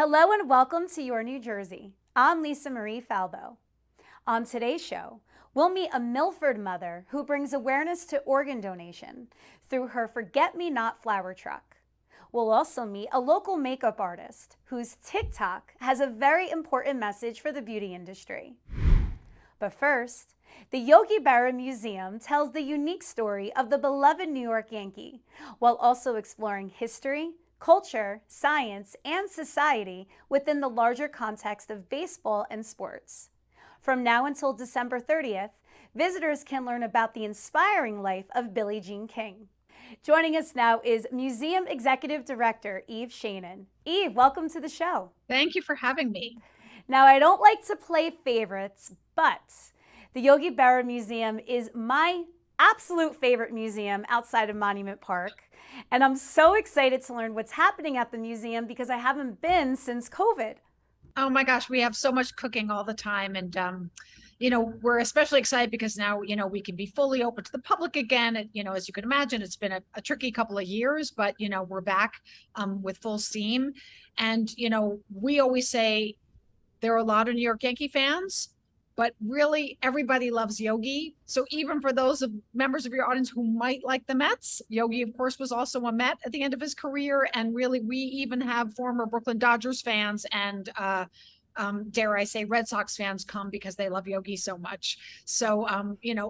Hello and welcome to Your New Jersey. I'm Lisa Marie Falbo. On today's show, we'll meet a Milford mother who brings awareness to organ donation through her Forget-Me-Not flower truck. We'll also meet a local makeup artist whose TikTok has a very important message for the beauty industry. But first, the Yogi Berra Museum tells the unique story of the beloved New York Yankee, while also exploring history, culture, science, and society within the larger context of baseball and sports. From now until December 30th, visitors can learn about the inspiring life of Billie Jean King. Joining us now is Museum Executive Director Eve Shanin. Eve, welcome to the show. Thank you for having me. Now, I don't like to play favorites, but the Yogi Berra Museum is my absolute favorite museum outside of Monument Park. And I'm so excited to learn what's happening at the museum because I haven't been since COVID. Oh my gosh, we have so much cooking all the time. And, we're especially excited because now, we can be fully open to the public again. And, as you can imagine, it's been a tricky couple of years, but, we're back with full steam. And, we always say there are a lot of New York Yankee fans, but really everybody loves Yogi. So even for those of members of your audience who might like the Mets, Yogi, of course, was also a Met at the end of his career. And really, we even have former Brooklyn Dodgers fans and dare I say, Red Sox fans come because they love Yogi so much. So,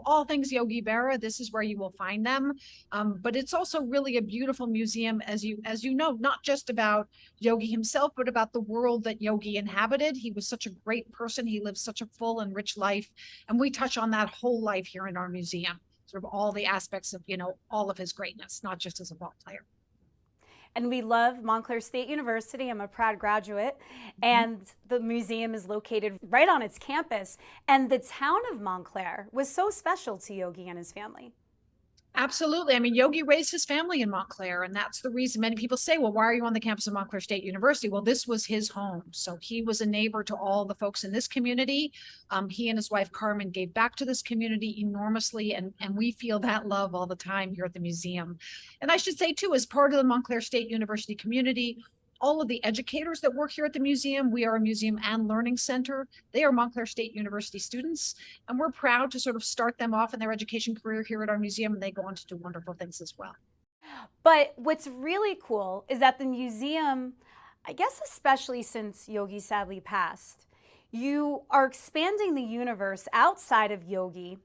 all things Yogi Berra, this is where you will find them. But it's also really a beautiful museum, as you know, not just about Yogi himself, but about the world that Yogi inhabited. He was such a great person. He lived such a full and rich life. And we touch on that whole life here in our museum, sort of all the aspects of, all of his greatness, not just as a ball player. And we love Montclair State University. I'm a proud graduate. And the museum is located right on its campus. And the town of Montclair was so special to Yogi and his family. Absolutely. I mean, Yogi raised his family in Montclair, and that's the reason many people say, well, why are you on the campus of Montclair State University? Well, this was his home. So he was a neighbor to all the folks in this community. He and his wife, Carmen, gave back to this community enormously, and we feel that love all the time here at the museum. And I should say, too, as part of the Montclair State University community, all of the educators that work here at the museum, we are a museum and learning center. They are Montclair State University students, and we're proud to sort of start them off in their education career here at our museum, and they go on to do wonderful things as well. But what's really cool is that the museum, I guess especially since Yogi sadly passed, you are expanding the universe outside of Yogi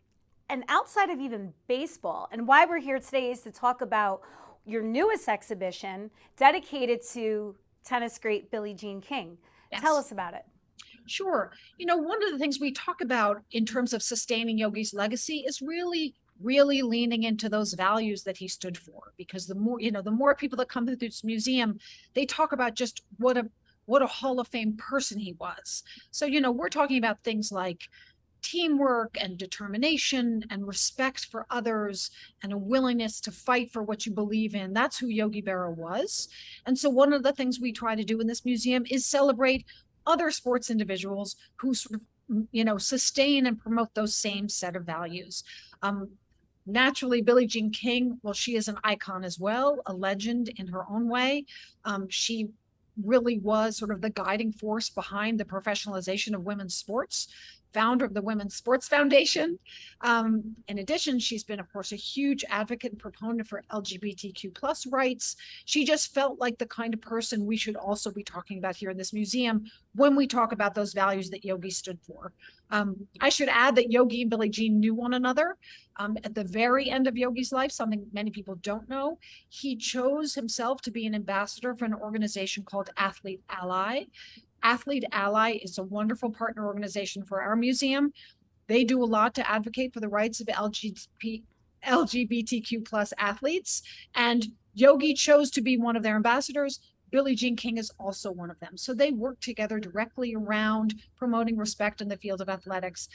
and outside of even baseball. And why we're here today is to talk about your newest exhibition dedicated to tennis great Billie Jean King. Yes. Tell us about it. Sure. One of the things we talk about in terms of sustaining Yogi's legacy is really leaning into those values that he stood for, because the more people that come through this museum, they talk about just what a Hall of Fame person he was. So, we're talking about things like teamwork and determination and respect for others and a willingness to fight for what you believe in. That's who Yogi Berra was. And so one of the things we try to do in this museum is celebrate other sports individuals who sort of, sustain and promote those same set of values. Naturally, Billie Jean King, well, she is an icon as well, a legend in her own way. She really was sort of the guiding force behind the professionalization of women's sports, founder of the Women's Sports Foundation. In addition, she's been, of course, a huge advocate and proponent for LGBTQ plus rights. She just felt like the kind of person we should also be talking about here in this museum when we talk about those values that Yogi stood for. I should add that Yogi and Billie Jean knew one another. At the very end of Yogi's life, something many people don't know, he chose himself to be an ambassador for an organization called Athlete Ally. Athlete Ally is a wonderful partner organization for our museum. They do a lot to advocate for the rights of LGBTQ plus athletes, and Yogi chose to be one of their ambassadors. Billie Jean King is also one of them. So they work together directly around promoting respect in the field of athletics.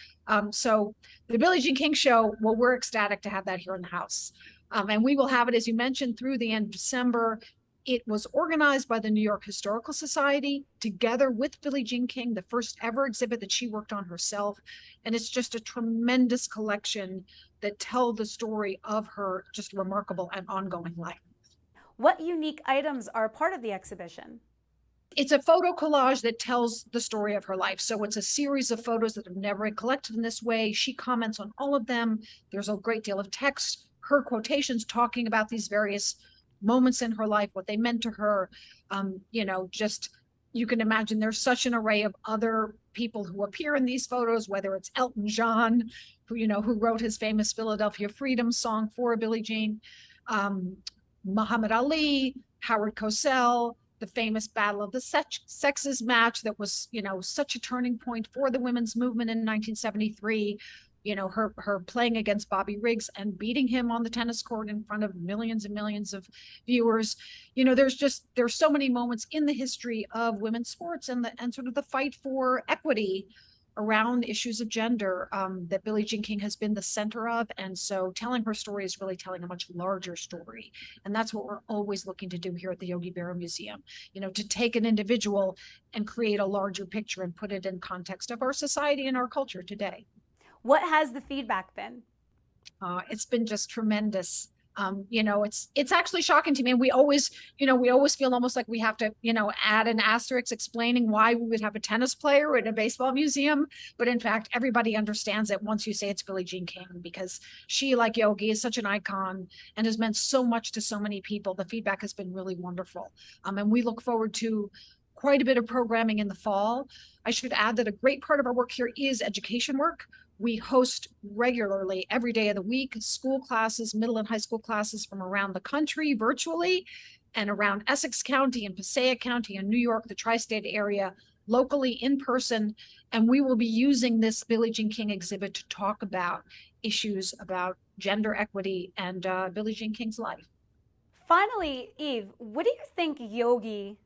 So the Billie Jean King show, well, we're ecstatic to have that here in the house. And we will have it, as you mentioned, through the end of December. It was organized by the New York Historical Society together with Billie Jean King, the first ever exhibit that she worked on herself. And it's just a tremendous collection that tell the story of her just remarkable and ongoing life. What unique items are part of the exhibition? It's a photo collage that tells the story of her life. So it's a series of photos that have never been collected in this way. She comments on all of them. There's a great deal of text, her quotations talking about these various moments in her life, what they meant to her. Just you can imagine there's such an array of other people who appear in these photos, whether it's Elton John, who wrote his famous Philadelphia Freedom song for Billie Jean, Muhammad Ali, Howard Cosell, the famous Battle of the Sexes match that was, such a turning point for the women's movement in 1973. Her playing against Bobby Riggs and beating him on the tennis court in front of millions and millions of viewers. There's so many moments in the history of women's sports and sort of the fight for equity around issues of gender that Billie Jean King has been the center of. And so telling her story is really telling a much larger story. And that's what we're always looking to do here at the Yogi Berra Museum, to take an individual and create a larger picture and put it in context of our society and our culture today. What has the feedback been? It's been just tremendous. It's actually shocking to me. And we always feel almost like we have to, add an asterisk explaining why we would have a tennis player in a baseball museum. But in fact, everybody understands it once you say it's Billie Jean King, because she, like Yogi, is such an icon and has meant so much to so many people. The feedback has been really wonderful. And we look forward to quite a bit of programming in the fall. I should add that a great part of our work here is education work. We host regularly every day of the week school classes, middle and high school classes from around the country virtually, and around Essex County and Passaic County and New York, the tri-state area, locally in person. And we will be using this Billie Jean King exhibit to talk about issues about gender equity and Billie Jean King's life. Finally, Eve, what do you think Yogi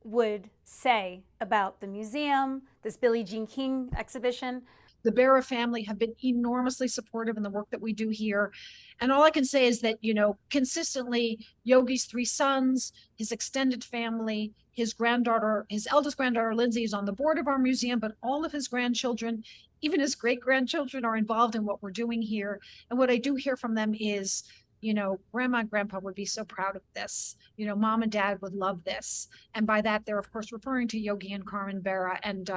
would say about the museum, this Billie Jean King exhibition? The Berra family have been enormously supportive in the work that we do here. And all I can say is that, consistently, Yogi's 3 sons, his extended family, his eldest granddaughter, Lindsay, is on the board of our museum, but all of his grandchildren, even his great-grandchildren, are involved in what we're doing here. And what I do hear from them is, grandma and grandpa would be so proud of this. Mom and dad would love this. And by that, they're of course referring to Yogi and Carmen Berra. And,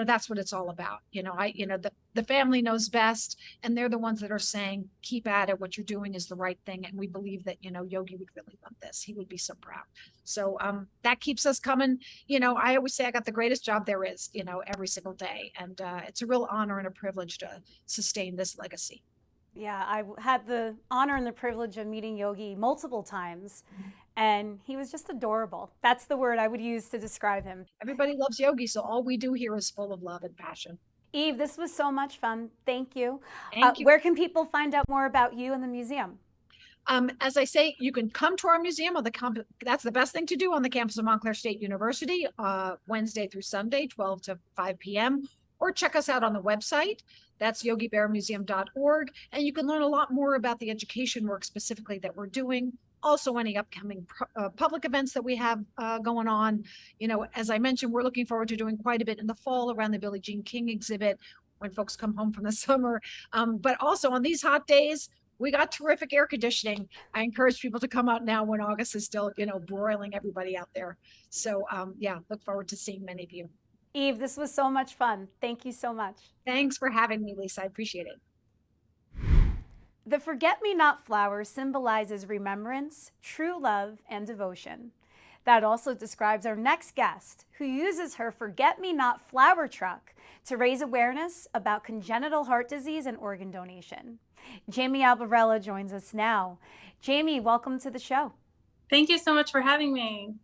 that's what it's all about. The family knows best, and they're the ones that are saying, keep at it. What you're doing is the right thing. And we believe that, Yogi would really love this. He would be so proud. So that keeps us coming. I always say I got the greatest job there is, every single day. And it's a real honor and a privilege to sustain this legacy. Yeah, I had the honor and the privilege of meeting Yogi multiple times, and he was just adorable. That's the word I would use to describe him. Everybody loves Yogi, so all we do here is full of love and passion. Eve, this was so much fun. Thank you. Thank you. Where can people find out more about you and the museum? As I say, you can come to our museum on the campus. That's the best thing to do on the campus of Montclair State University, Wednesday through Sunday, 12 to 5 p.m., or check us out on the website. That's yogiberramuseum.org. And you can learn a lot more about the education work specifically that we're doing. Also, any upcoming public events that we have going on. As I mentioned, we're looking forward to doing quite a bit in the fall around the Billie Jean King exhibit when folks come home from the summer. But also on these hot days, we got terrific air conditioning. I encourage people to come out now when August is still, broiling everybody out there. So look forward to seeing many of you. Eve, this was so much fun. Thank you so much. Thanks for having me, Lisa. I appreciate it. The forget-me-not flower symbolizes remembrance, true love, and devotion. That also describes our next guest, who uses her forget-me-not flower truck to raise awareness about congenital heart disease and organ donation. Jamie Albarella joins us now. Jamie, welcome to the show. Thank you so much for having me.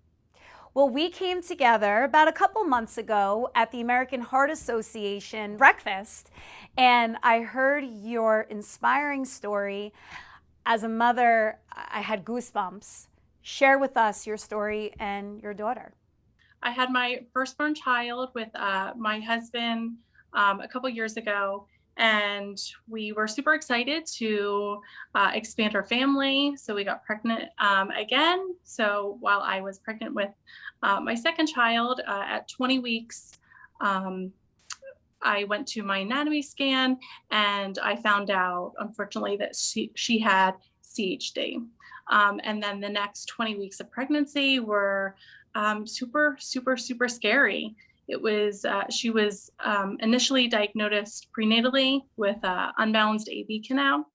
Well, we came together about a couple months ago at the American Heart Association breakfast, and I heard your inspiring story. As a mother, I had goosebumps. Share with us your story and your daughter. I had my firstborn child with my husband a couple years ago, and we were super excited to expand our family. So we got pregnant again. So while I was pregnant with my second child at 20 weeks, I went to my anatomy scan and I found out, unfortunately, that she had CHD. And then the next 20 weeks of pregnancy were super, super, super scary. It was, she was initially diagnosed prenatally with unbalanced AV canal,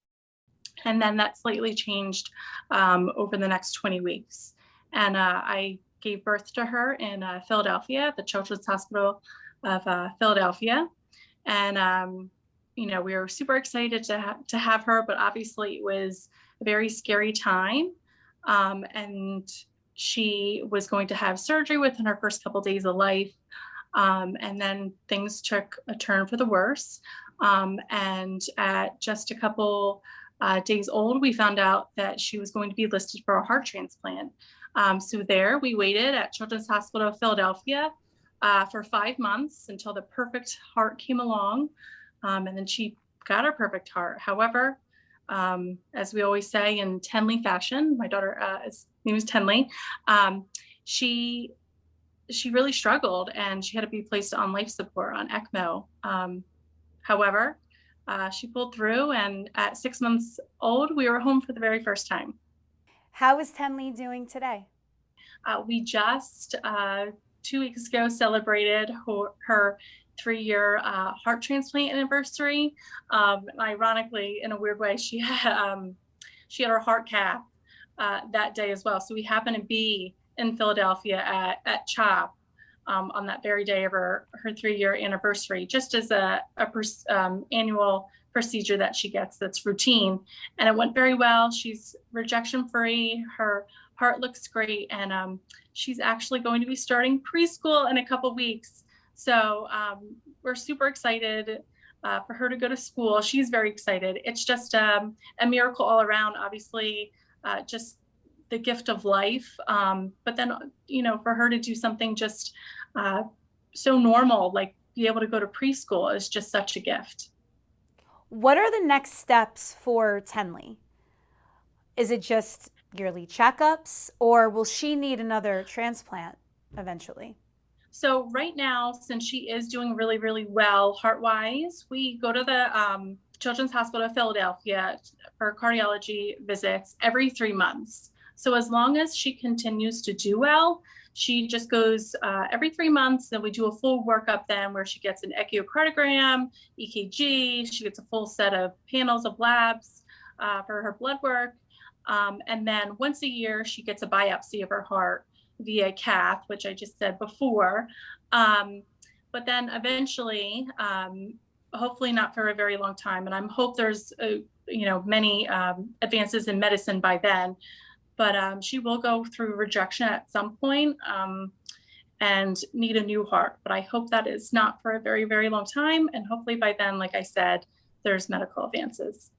and then that slightly changed over the next 20 weeks. And I gave birth to her in Philadelphia, at the Children's Hospital of Philadelphia. And we were super excited to have her, but obviously it was a very scary time. And she was going to have surgery within her first couple days of life. And then things took a turn for the worse. And at just a couple days old, we found out that she was going to be listed for a heart transplant. So there we waited at Children's Hospital of Philadelphia for 5 months until the perfect heart came along. And then she got her perfect heart. However, as we always say in Tenley fashion, my daughter, name is Tenley, she really struggled, and she had to be placed on life support, on ECMO. However, she pulled through, and at 6 months old, we were home for the very first time. How is Tenley doing today? We just 2 weeks ago celebrated her 3-year heart transplant anniversary. Ironically, in a weird way, she had her heart cath that day as well. So we happened to be in Philadelphia at CHOP on that very day of her 3-year anniversary, just as a annual procedure that she gets that's routine. And it went very well. She's rejection free. Her heart looks great. And she's actually going to be starting preschool in a couple weeks. So we're super excited for her to go to school. She's very excited. It's just a miracle all around, obviously, just the gift of life. But then, for her to do something just so normal, like be able to go to preschool, is just such a gift. What are the next steps for Tenley? Is it just yearly checkups, or will she need another transplant eventually? So right now, since she is doing really, really well heart-wise, we go to the Children's Hospital of Philadelphia for cardiology visits every 3 months. So as long as she continues to do well, she just goes every 3 months. Then we do a full workup then, where she gets an echocardiogram, EKG. She gets a full set of panels of labs for her blood work. And then once a year, she gets a biopsy of her heart via cath, which I just said before. But then eventually, hopefully not for a very long time, and I hope there's many advances in medicine by then, but she will go through rejection at some point and need a new heart. But I hope that is not for a very, very long time. And hopefully by then, like I said, there's medical advances.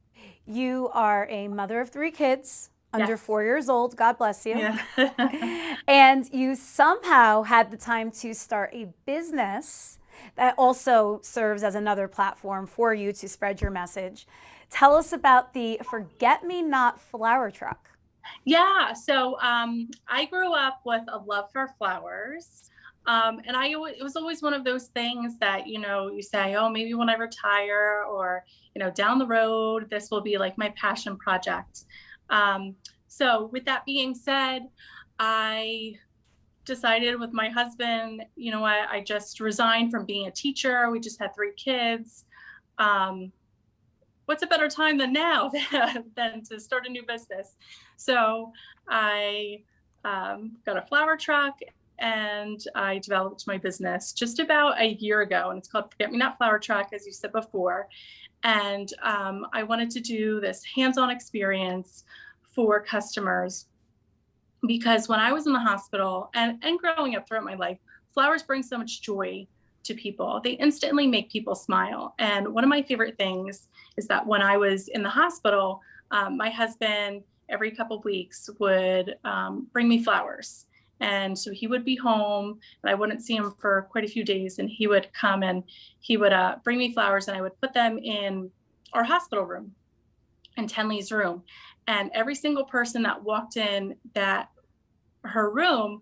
You are a mother of 3 kids, under Yes. 4 years old. God bless you. Yeah. And you somehow had the time to start a business that also serves as another platform for you to spread your message. Tell us about the Forget-Me-Not flower truck. Yeah, so I grew up with a love for flowers. And it was always one of those things that, you say, oh, maybe when I retire, or, down the road, this will be like my passion project. So with that being said, I decided with my husband, I just resigned from being a teacher. We just had 3 kids. What's a better time than now than to start a new business? So I got a flower truck, and I developed my business just about a year ago, and it's called Forget Me Not Flower Truck, as you said before. And I wanted to do this hands-on experience for customers, because when I was in the hospital and growing up throughout my life, flowers bring so much joy to people. They instantly make people smile. And one of my favorite things is that when I was in the hospital, my husband every couple of weeks would bring me flowers. And so he would be home, and I wouldn't see him for quite a few days. And he would come and he would bring me flowers, and I would put them in our hospital room, in Tenley's room. And every single person that walked in that her room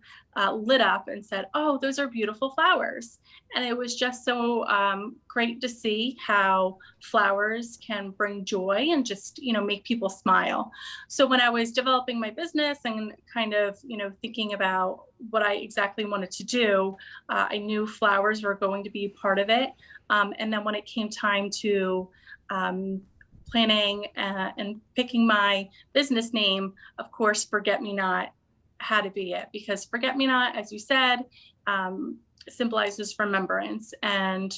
lit up and said, "Oh, those are beautiful flowers." And it was just so great to see how flowers can bring joy and just, make people smile. So when I was developing my business and kind of, thinking about what I exactly wanted to do, I knew flowers were going to be part of it. And then when it came time to planning and picking my business name, of course, Forget Me Not had to be it, because Forget Me Not, as you said, symbolizes remembrance. And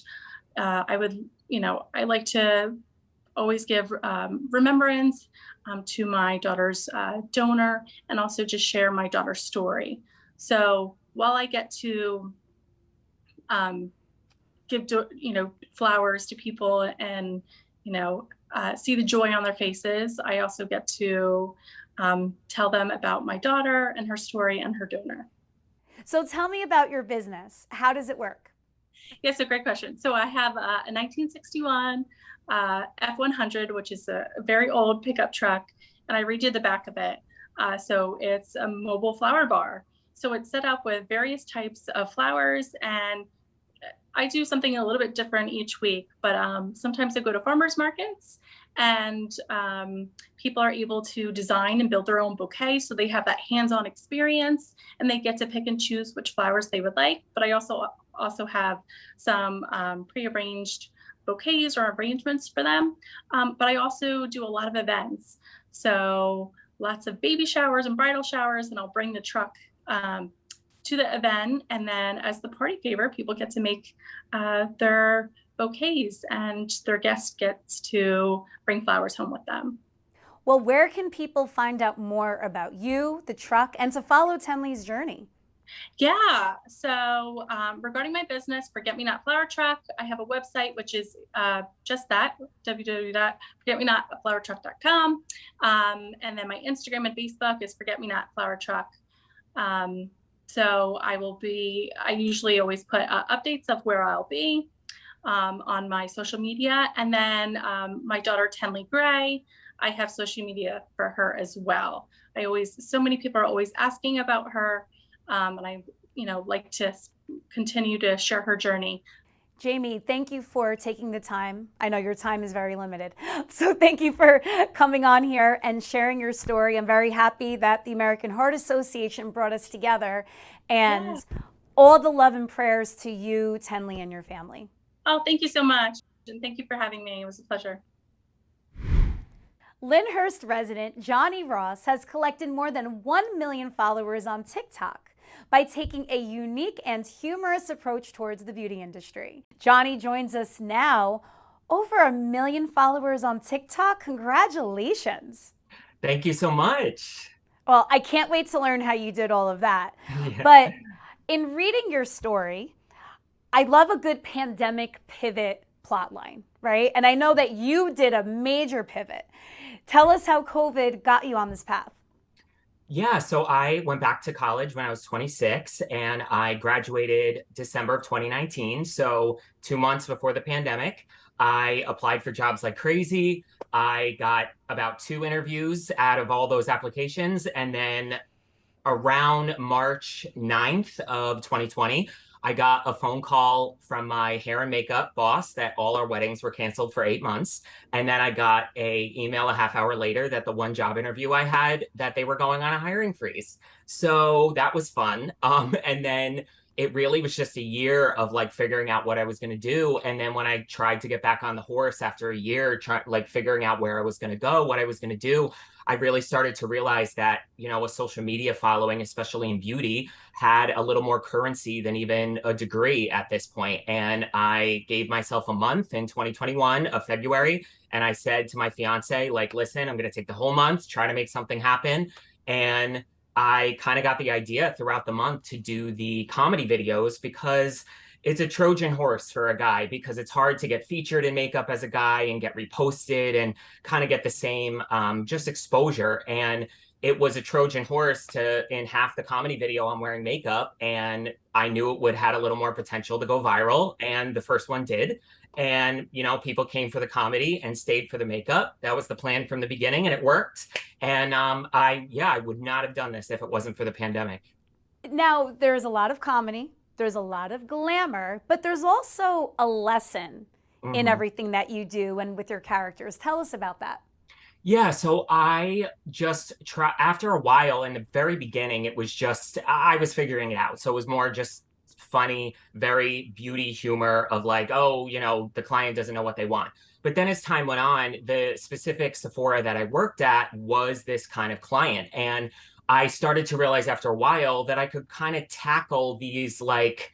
I would, I like to always give remembrance to my daughter's donor, and also just share my daughter's story. So while I get to um, give, flowers to people and, see the joy on their faces, I also get to tell them about my daughter and her story and her donor. So tell me about your business. How does it work? Yes, a great question. So I have a 1961 F100, which is a very old pickup truck, and I redid the back of it. So it's a mobile flower bar. So it's set up with various types of flowers, and I do something a little bit different each week. But sometimes I go to farmers markets, and people are able to design and build their own bouquet. So they have that hands-on experience, and they get to pick and choose which flowers they would like. But I also have some prearranged bouquets or arrangements for them. But I also do a lot of events. So lots of baby showers and bridal showers, and I'll bring the truck to the event. And then as the party favor, people get to make their bouquets, and their guest gets to bring flowers home with them. Well, where can people find out more about you, the truck, and to follow Tenley's journey? Yeah. So regarding my business, Forget Me Not Flower Truck, I have a website, which is just that, www.forgetmenotflowertruck.com. And then my Instagram and Facebook is Forget Me Not Flower Truck. So I usually always put updates of where I'll be on my social media. And then my daughter, Tenley Gray, I have social media for her as well. So many people are always asking about her. And I, like to continue to share her journey. Jamie, thank you for taking the time. I know your time is very limited. So thank you for coming on here and sharing your story. I'm very happy that the American Heart Association brought us together, and all the love and prayers to you, Tenley, and your family. Oh, thank you so much. And thank you for having me. It was a pleasure. Lyndhurst resident Johnny Ross has collected more than 1 million followers on TikTok by taking a unique and humorous approach towards the beauty industry. Johnny joins us now. Over 1 million followers on TikTok. Congratulations. Thank you so much. Well, I can't wait to learn how you did all of that. Yeah. But in reading your story, I love a good pandemic pivot plotline, right? And I know that you did a major pivot. Tell us how COVID got you on this path. Yeah, so I went back to college when I was 26, and I graduated December of 2019. So 2 months before the pandemic, I applied for jobs like crazy. I got about 2 interviews out of all those applications. And then around March 9th of 2020, I got a phone call from my hair and makeup boss that all our weddings were canceled for 8 months. And then I got an email a half hour later that the one job interview I had, that they were going on a hiring freeze. So that was fun. And then it really was just a year of like figuring out what I was going to do. And then when I tried to get back on the horse after a year, figuring out where I was going to go, what I was going to do, I really started to realize that, a social media following, especially in beauty, had a little more currency than even a degree at this point. And I gave myself a month in 2021 of February. And I said to my fiance, like, listen, I'm going to take the whole month, try to make something happen. And I kind of got the idea throughout the month to do the comedy videos, because it's a Trojan horse for a guy, because it's hard to get featured in makeup as a guy and get reposted and kind of get the same just exposure. And it was a Trojan horse in half the comedy video, I'm wearing makeup, and I knew it would had a little more potential to go viral. And the first one did. And, people came for the comedy and stayed for the makeup. That was the plan from the beginning, and it worked. And I would not have done this if it wasn't for the pandemic. Now, there's a lot of comedy, there's a lot of glamour, but there's also a lesson in Mhm. everything that you do and with your characters. Tell us about that. Yeah, so I just try after a while in the very beginning, it was just I was figuring it out. So it was more just funny, very beauty humor of like, oh, the client doesn't know what they want. But then as time went on, the specific Sephora that I worked at was this kind of client. And I started to realize after a while that I could kind of tackle these like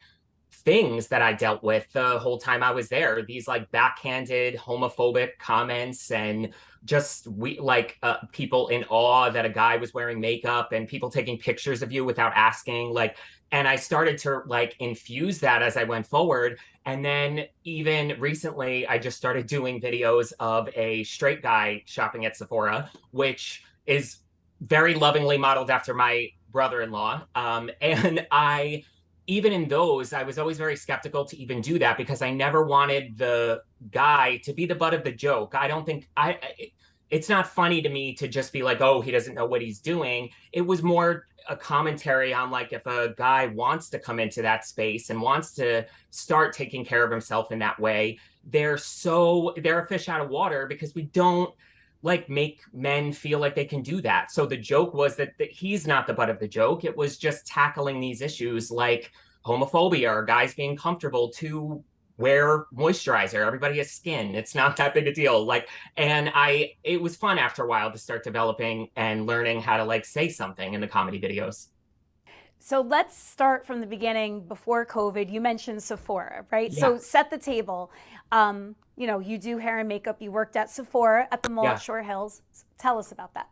things that I dealt with the whole time I was there. These like backhanded homophobic comments and just we like people in awe that a guy was wearing makeup and people taking pictures of you without asking like, and I started to like infuse that as I went forward. And then even recently I just started doing videos of a straight guy shopping at Sephora, which is very lovingly modeled after my brother-in-law. And I even in those, I was always very skeptical to even do that because I never wanted the guy to be the butt of the joke. I don't think it's not funny to me to just be like, oh, he doesn't know what he's doing. It was more a commentary on like if a guy wants to come into that space and wants to start taking care of himself in that way, they're a fish out of water because we don't like make men feel like they can do that. So the joke was that he's not the butt of the joke. It was just tackling these issues like homophobia or guys being comfortable to wear moisturizer. Everybody has skin. It's not that big a deal. Like, and it was fun after a while to start developing and learning how to like say something in the comedy videos. So let's start from the beginning before COVID. You mentioned Sephora, right? Yeah. So set the table. You do hair and makeup. You worked at Sephora at the mall Yeah. at Shore Hills. Tell us about that.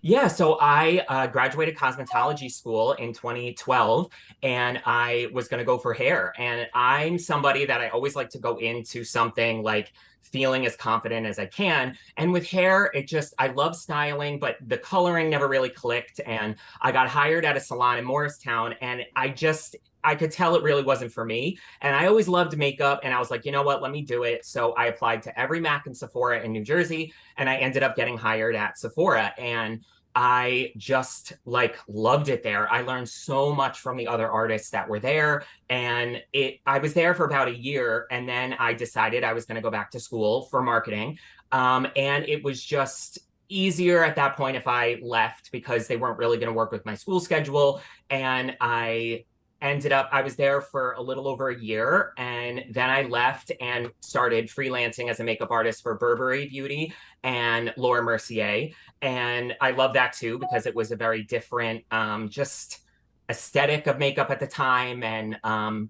Yeah, so I graduated cosmetology school in 2012 and I was going to go for hair. And I'm somebody that I always like to go into something like feeling as confident as I can. And with hair, I love styling, but the coloring never really clicked. And I got hired at a salon in Morristown and I could tell it really wasn't for me. And I always loved makeup. And I was like, you know what, let me do it. So I applied to every MAC and Sephora in New Jersey and I ended up getting hired at Sephora. And I just like loved it there. I learned so much from the other artists that were there. And I was there for about a year. And then I decided I was going to go back to school for marketing. And it was just easier at that point if I left because they weren't really going to work with my school schedule. And I was there for a little over a year and then I left and started freelancing as a makeup artist for Burberry Beauty and Laura Mercier. And I love that too because it was a very different just aesthetic of makeup at the time. And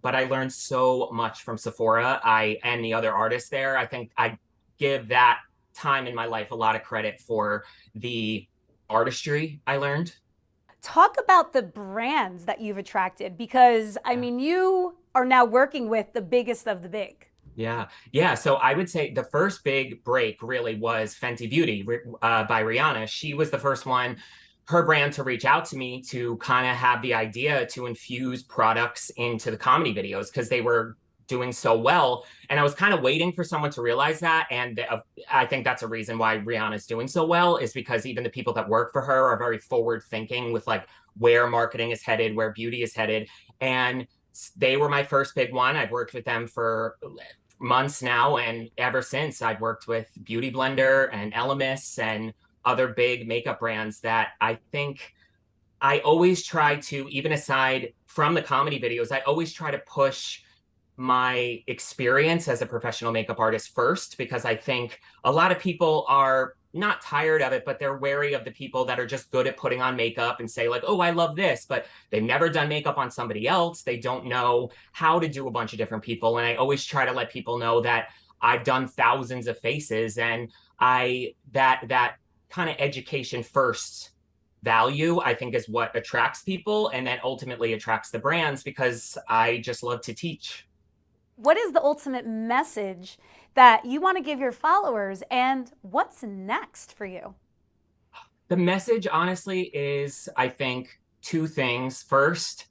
but I learned so much from Sephora and the other artists there. I think I give that time in my life a lot of credit for the artistry I learned. Talk about the brands that you've attracted because, I mean, you are now working with the biggest of the big. Yeah. Yeah. So I would say the first big break really was Fenty Beauty by Rihanna. She was the first one, her brand, to reach out to me to kind of have the idea to infuse products into the comedy videos because they were doing so well. And I was kind of waiting for someone to realize that. And I think that's a reason why Rihanna's doing so well is because even the people that work for her are very forward thinking with like where marketing is headed, where beauty is headed. And they were my first big one. I've worked with them for months now. And ever since I've worked with Beauty Blender and Elemis and other big makeup brands that I think I always try to, even aside from the comedy videos, I always try to push my experience as a professional makeup artist first, because I think a lot of people are not tired of it, but they're wary of the people that are just good at putting on makeup and say like, oh, I love this, but they've never done makeup on somebody else. They don't know how to do a bunch of different people. And I always try to let people know that I've done thousands of faces and that kind of education first value, I think, is what attracts people and then ultimately attracts the brands because I just love to teach. What is the ultimate message that you want to give your followers and what's next for you? The message, honestly, is I think two things. First,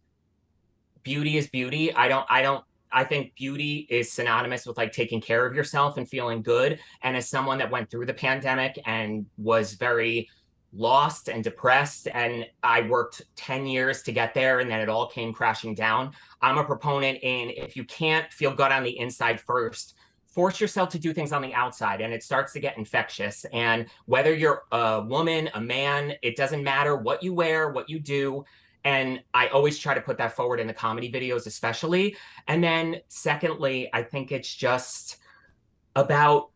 beauty is beauty. I think beauty is synonymous with like taking care of yourself and feeling good. And as someone that went through the pandemic and was very lost and depressed, and I worked 10 years to get there, and then it all came crashing down. I'm a proponent in, if you can't feel good on the inside first, force yourself to do things on the outside, and it starts to get infectious. And whether you're a woman, a man, it doesn't matter what you wear, what you do. And I always try to put that forward in the comedy videos, especially. And then secondly, I think it's just about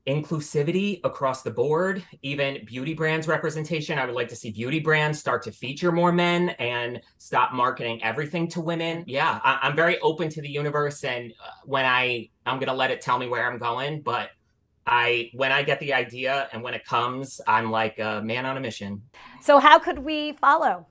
inclusivity across the board, even beauty brands representation. I would like to see beauty brands start to feature more men and stop marketing everything to women. Yeah, I'm very open to the universe, and when I'm going to let it tell me where I'm going, but when I get the idea and when it comes, I'm like a man on a mission. So how could we follow?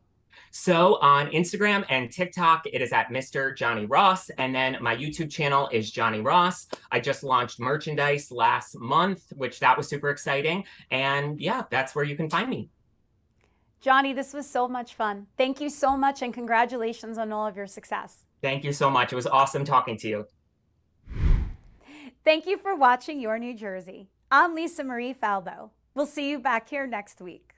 So on Instagram and TikTok, it is at Mr. Johnny Ross. And then my YouTube channel is Johnny Ross. I just launched merchandise last month, which that was super exciting. And yeah, that's where you can find me. Johnny, this was so much fun. Thank you so much, and congratulations on all of your success. Thank you so much. It was awesome talking to you. Thank you for watching Your New Jersey. I'm Lisa Marie Faldo. We'll see you back here next week.